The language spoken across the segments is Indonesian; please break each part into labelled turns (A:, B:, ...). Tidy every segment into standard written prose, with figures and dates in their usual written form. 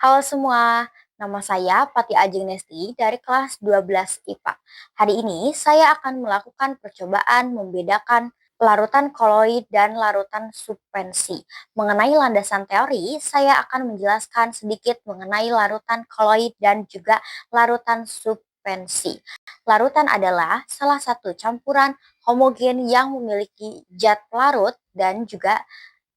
A: Halo semua, nama saya Pati Ajeng Nesti dari kelas 12 IPA. Hari ini saya akan melakukan percobaan membedakan larutan koloid dan larutan suspensi. Mengenai landasan teori, saya akan menjelaskan sedikit mengenai larutan koloid dan juga larutan suspensi. Larutan adalah salah satu campuran homogen yang memiliki zat pelarut dan juga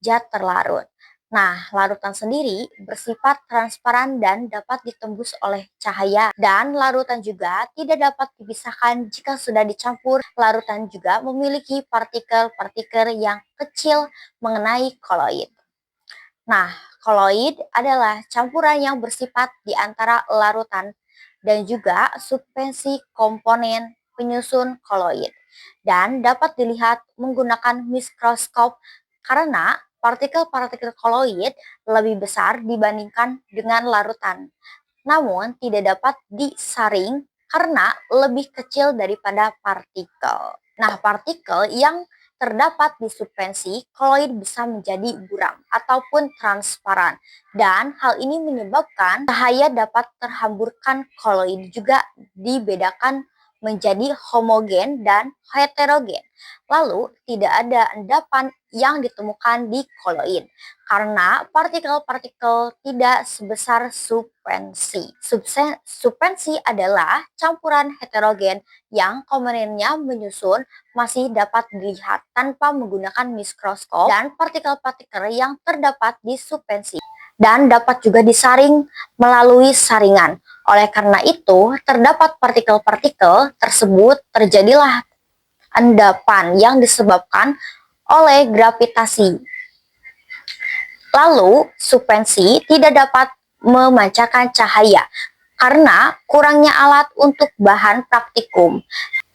A: zat terlarut. Nah, larutan sendiri bersifat transparan dan dapat ditembus oleh cahaya. Dan larutan juga tidak dapat dipisahkan jika sudah dicampur. Larutan juga memiliki partikel-partikel yang kecil mengenai koloid. Nah, koloid adalah campuran yang bersifat di antara larutan dan juga suspensi komponen penyusun koloid. Dan dapat dilihat menggunakan mikroskop karena partikel-partikel koloid lebih besar dibandingkan dengan larutan. Namun tidak dapat disaring karena lebih kecil daripada partikel. Nah, partikel yang terdapat di suspensi koloid bisa menjadi buram ataupun transparan, dan hal ini menyebabkan cahaya dapat terhamburkan. Koloid juga dibedakan menjadi homogen dan heterogen. Lalu tidak ada endapan yang ditemukan di koloid karena partikel-partikel tidak sebesar suspensi. Suspensi adalah campuran heterogen yang komponennya menyusun masih dapat dilihat tanpa menggunakan mikroskop, dan partikel-partikel yang terdapat di suspensi dan dapat juga disaring melalui saringan. Oleh karena itu, terdapat partikel-partikel tersebut terjadilah endapan yang disebabkan oleh gravitasi. Lalu, suspensi tidak dapat memancarkan cahaya karena kurangnya alat untuk bahan praktikum.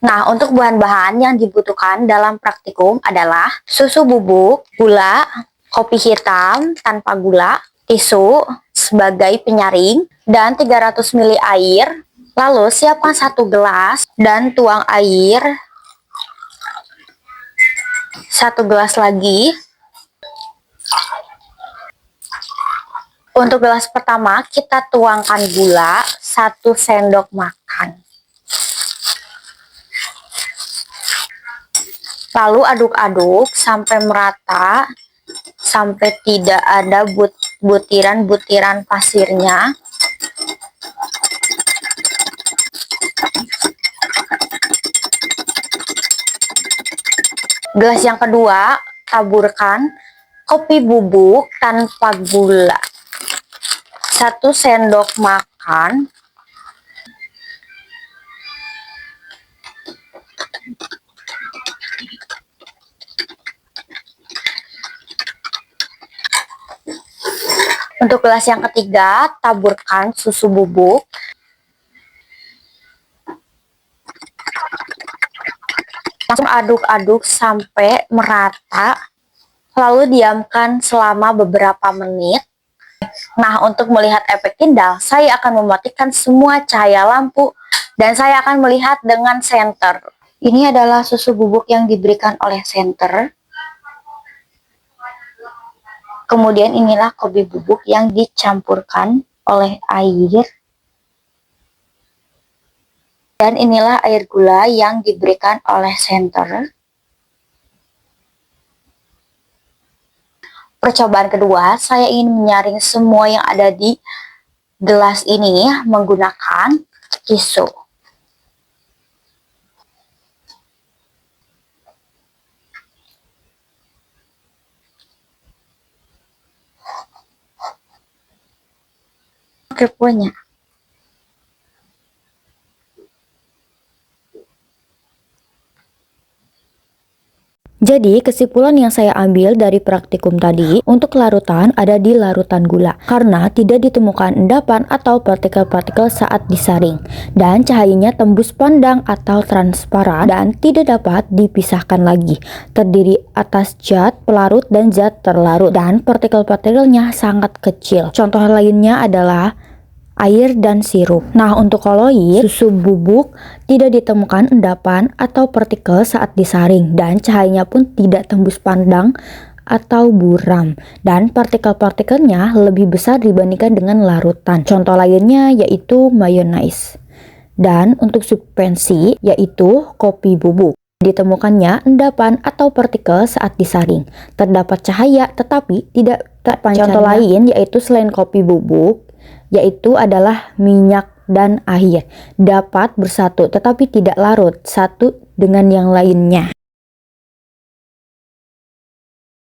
A: Nah, untuk bahan-bahan yang dibutuhkan dalam praktikum adalah susu bubuk, gula, kopi hitam tanpa gula, tisu sebagai penyaring, dan 300 ml air. Lalu, siapkan 1 gelas dan tuang air 1 gelas lagi. Untuk gelas pertama, kita tuangkan gula 1 sendok makan. Lalu aduk-aduk sampai merata, sampai tidak ada butiran-butiran pasirnya. Gelas yang kedua, taburkan kopi bubuk tanpa gula 1 sendok makan. Untuk gelas yang ketiga, taburkan susu bubuk. Langsung aduk-aduk sampai merata, lalu diamkan selama beberapa menit. Nah, untuk melihat efek Kindle, saya akan mematikan semua cahaya lampu dan saya akan melihat dengan senter. Ini adalah susu bubuk yang diberikan oleh senter. Kemudian inilah kopi bubuk yang dicampurkan oleh air. Dan inilah air gula yang diberikan oleh senter. Percobaan kedua, saya ingin menyaring semua yang ada di gelas ini menggunakan tisu. Keponya.
B: Jadi, kesimpulan yang saya ambil dari praktikum tadi, untuk larutan ada di larutan gula, karena tidak ditemukan endapan atau partikel-partikel saat disaring, dan cahayanya tembus pandang atau transparan, dan tidak dapat dipisahkan lagi, terdiri atas zat pelarut dan zat terlarut, dan partikel-partikelnya sangat kecil. Contoh lainnya adalah air dan sirup. Nah, untuk koloid, susu bubuk tidak ditemukan endapan atau partikel saat disaring, dan cahayanya pun tidak tembus pandang atau buram, dan partikel-partikelnya lebih besar dibandingkan dengan larutan. Contoh lainnya yaitu mayonnaise. Dan untuk suspensi yaitu kopi bubuk. Ditemukannya endapan atau partikel saat disaring. Terdapat cahaya tetapi tidak terpancarnya. Contoh lain yaitu selain kopi bubuk, yaitu adalah minyak dan air. Dapat bersatu tetapi tidak larut satu dengan yang lainnya.